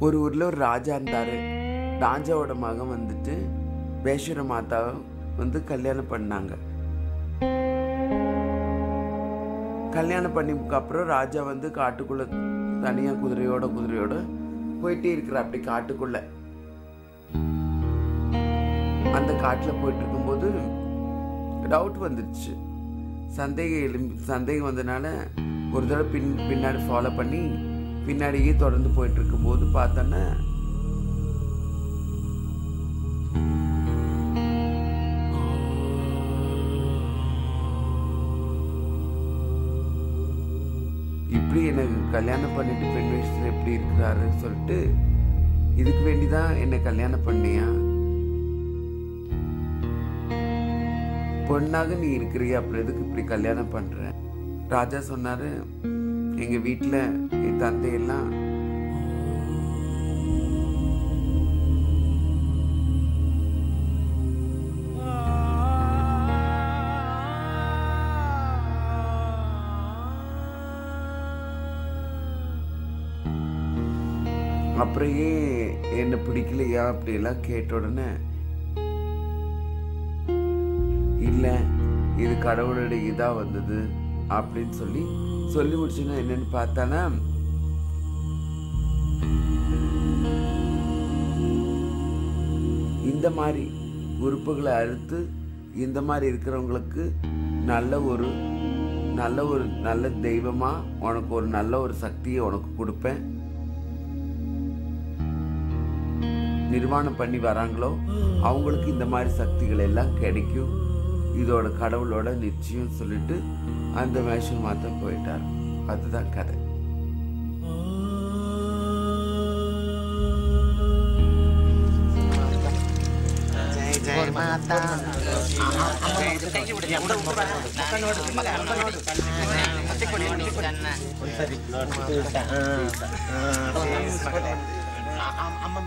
ஒரு ஊரில் ஒரு ராஜா இருந்தார். ராஜாவோட மகன் வந்துட்டு வேஷ்வர மாதாவை வந்து கல்யாணம் பண்ணாங்க. கல்யாணம் பண்ணிக்கு அப்புறம் ராஜா வந்து காட்டுக்குள்ள தனியாக குதிரையோட போயிட்டே இருக்கிற. அப்படி காட்டுக்குள்ள அந்த காட்டில் போயிட்டு இருக்கும்போது டவுட் வந்துடுச்சு. சந்தேகம் வந்ததுனால ஒரு தடவை பின்னாடி ஃபாலோ பண்ணி பின்னாடியே தொடர்ந்து போயிட்டு இருக்கும்போது பார்த்தோன்னா இப்படி எனக்கு கல்யாணம் பண்ணிட்டு பெண் வயசுல எப்படி இருக்கிறாருன்னு சொல்லிட்டு, இதுக்கு வேண்டிதான் என்னை கல்யாணம் பண்ணியா, பொண்ணாக நீ இருக்கிறிய, அப்புறம் எதுக்கு இப்படி கல்யாணம் பண்ற? ராஜா சொன்னாரு, எங்க வீட்டுல என் தந்தையெல்லாம் அப்புறம் ஏன் என்ன பிடிக்கலையா அப்படியெல்லாம் கேட்ட உடனே, இல்லை இது கடவுளுடைய இதா வந்தது அப்படின்னு சொல்லி முடிச்சுன்னா என்னன்னு பார்த்தானா, இந்த மாதிரி உறுப்புகளை அறுத்து இந்த மாதிரி இருக்கிறவங்களுக்கு நல்ல தெய்வமா உனக்கு ஒரு நல்ல ஒரு சக்தியை உனக்கு கொடுப்பேன். நிர்வாணம் பண்ணி வராங்களோ அவங்களுக்கு இந்த மாதிரி சக்திகள் எல்லாம் கிடைக்கும், இதோட கடவுளோட நிச்சயம் சொல்லிட்டு அந்த வேஷம் மாத்த போயிட்டார். அதுதான் கதை. அம்மா